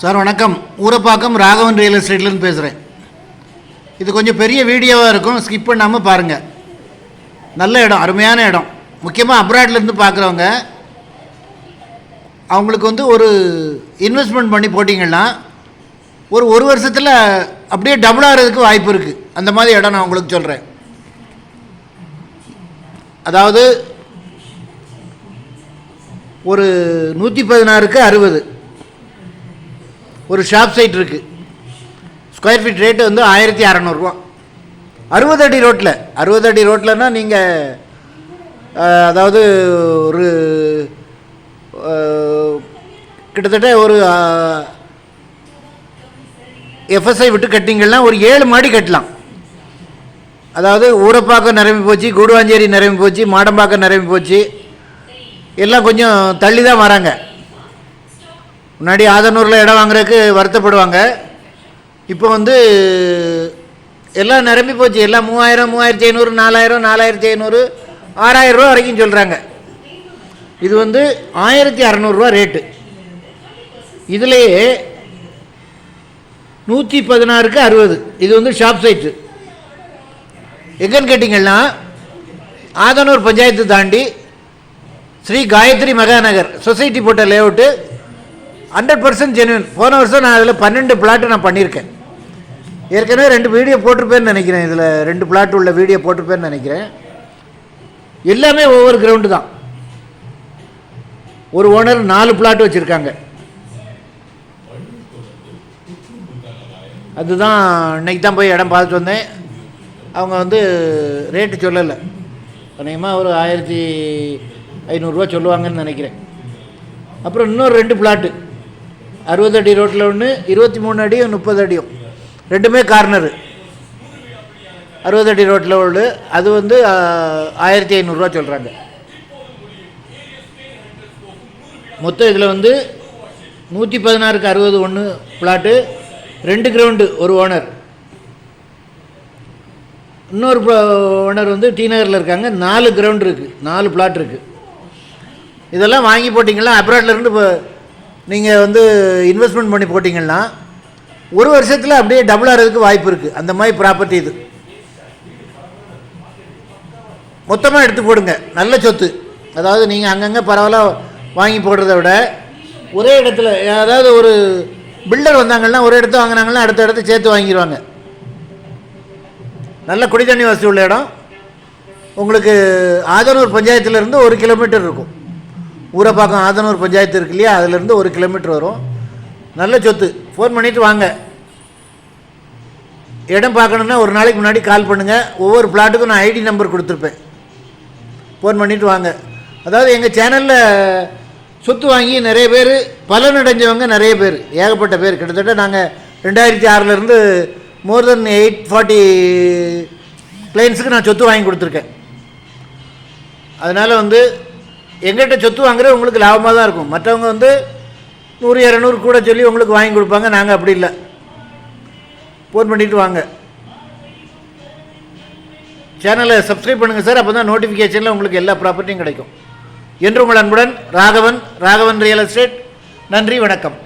Sir வணக்கம். Urapakkam Raghavan real எஸ்டேட்லேருந்து பேசுகிறேன். இது கொஞ்சம் பெரிய வீடியோவாக இருக்கும், ஸ்கிப் பண்ணாமல் பாருங்கள். நல்ல இடம், அருமையான இடம். முக்கியமாக அப்ராட்லேருந்து பார்க்குறவங்க அவங்களுக்கு ஒரு இன்வெஸ்ட்மெண்ட் பண்ணி போட்டிங்கன்னா ஒரு வருஷத்தில் அப்படியே டபுள் ஆகிறதுக்கு வாய்ப்பு இருக்குது. அந்த மாதிரி இடம் நான் உங்களுக்கு சொல்கிறேன். அதாவது ஒரு 116க்கு 60 ஒரு ஷாப் சைட் இருக்குது. ஸ்கொயர் ஃபீட் ரேட்டு 1600 60 அடி ரோட்டில். 60 அடி ரோட்டில்னா நீங்கள் அதாவது ஒரு கிட்டத்தட்ட ஒரு எஃப்எஸ்ஐ விட்டு கட்டிங்கன்னா ஒரு 7 மாடி கட்டலாம். அதாவது ஊரப்பாக்கம் நிரம்பி போச்சு, கூடுவாஞ்சேரி நிரம்பி போச்சு, மாடம்பாக்கம் நிரம்பி போச்சு, எல்லாம் கொஞ்சம் தள்ளி தான் வராங்க. முன்னாடி ஆதனூரில் இடம் வாங்குறதுக்கு வருத்தப்படுவாங்க. இப்போ எல்லாம் நிரம்பி போச்சு. எல்லாம் 3000, 3500, 4000, 4500, 6000 ரூபா வரைக்கும் சொல்கிறாங்க. இது 1600 ரேட்டு. இதுலேயே 116க்கு 60 இது ஷாப் சைட்டு. எங்கன்னு கேட்டிங்கன்னா ஆதனூர் பஞ்சாயத்து தாண்டி ஸ்ரீ காயத்ரி மகாநகர் சொசைட்டி போட்ட லேஅவுட்டு 100% ஜென்யூன். போன வருஷம் நான் அதில் 12 பிளாட்டு நான் பண்ணியிருக்கேன். ஏற்கனவே 2 வீடியோ போட்டிருப்பேன்னு நினைக்கிறேன். இதில் 2 பிளாட் உள்ள வீடியோ போட்டிருப்பேன்னு நினைக்கிறேன். எல்லாமே ஒவ்வொரு கிரவுண்டு தான். ஒரு ஓனர் 4 பிளாட் வச்சுருக்காங்க. அதுதான் இன்னைக்கு தான் போய் இடம் பார்த்துட்டு வந்தேன். அவங்க ரேட்டு சொல்லலை. அநேகமாக ஒரு 1500 சொல்லுவாங்கன்னு நினைக்கிறேன். அப்புறம் இன்னொரு 2 பிளாட்டு 60 அடி ரோட்டில் ஒன்று, 23 அடியும் 30 அடியும், ரெண்டுமே கார்னரு. 60 அடி ரோட்டில் உள்ள அது 1500 சொல்கிறாங்க. மொத்தம் இதில் 116க்கு 60 ஒன்று பிளாட்டு, 2 கிரவுண்டு, ஒரு ஓனர். இன்னொரு ஓனர் டி நகரில் இருக்காங்க. 4 கிரவுண்டு இருக்குது, 4 பிளாட் இருக்குது. இதெல்லாம் வாங்கி போட்டிங்கன்னா அப்ராட்லேருந்து இப்போ நீங்கள் இன்வெஸ்ட்மெண்ட் பண்ணி போட்டிங்கன்னா ஒரு வருஷத்தில் அப்படியே டபுள் ஆகிறதுக்கு வாய்ப்பு இருக்குது. அந்த மாதிரி ப்ராப்பர்ட்டி இது. மொத்தமாக எடுத்து போடுங்க, நல்ல சொத்து. அதாவது நீங்கள் அங்கங்கே பரவாயில்ல வாங்கி போடுறத விட ஒரே இடத்துல, அதாவது ஒரு பில்டர் வந்தாங்கன்னா ஒரு இடத்த வாங்கினாங்கன்னா அடுத்த இடத்த சேர்த்து வாங்கிடுவாங்க. நல்ல குடி தண்ணி வசதி உள்ள இடம். உங்களுக்கு ஆதனூர் பஞ்சாயத்துலேருந்து 1 கிலோமீட்டர் இருக்கும். ஊரப்பாக்கம் ஆதனூர் பஞ்சாயத்து இருக்கு இல்லையா, அதிலேருந்து 1 கிலோமீட்டர் வரும். நல்ல சொத்து. ஃபோன் பண்ணிவிட்டு வாங்க. இடம் பார்க்கணுன்னா ஒரு நாளைக்கு முன்னாடி கால் பண்ணுங்கள். ஒவ்வொரு பிளாட்டுக்கும் நான் ஐடி நம்பர் கொடுத்துருப்பேன். ஃபோன் பண்ணிவிட்டு வாங்க. அதாவது எங்கள் சேனலில் சொத்து வாங்கி நிறைய பேர் பலனடைஞ்சவங்க நிறைய பேர், ஏகப்பட்ட பேர். கிட்டத்தட்ட நாங்கள் 2006லேருந்து மோர் தென் 840 கிளைண்ட்ஸுக்கு நான் சொத்து வாங்கி கொடுத்துருக்கேன். அதனால் எங்கிட்ட சொத்து வாங்குறது உங்களுக்கு லாபமாக தான் இருக்கும். மற்றவங்க 100, 200 கூட சொல்லி உங்களுக்கு வாங்கி கொடுப்பாங்க. நாங்கள் அப்படி இல்லை. ஃபோன் பண்ணிவிட்டு வாங்க. சேனலை சப்ஸ்கிரைப் பண்ணுங்கள் சார். அப்போ தான் நோட்டிஃபிகேஷனில் உங்களுக்கு எல்லா ப்ராப்பர்ட்டியும் கிடைக்கும். என்று உங்கள் அன்புடன் ராகவன் ரியல் எஸ்டேட். நன்றி, வணக்கம்.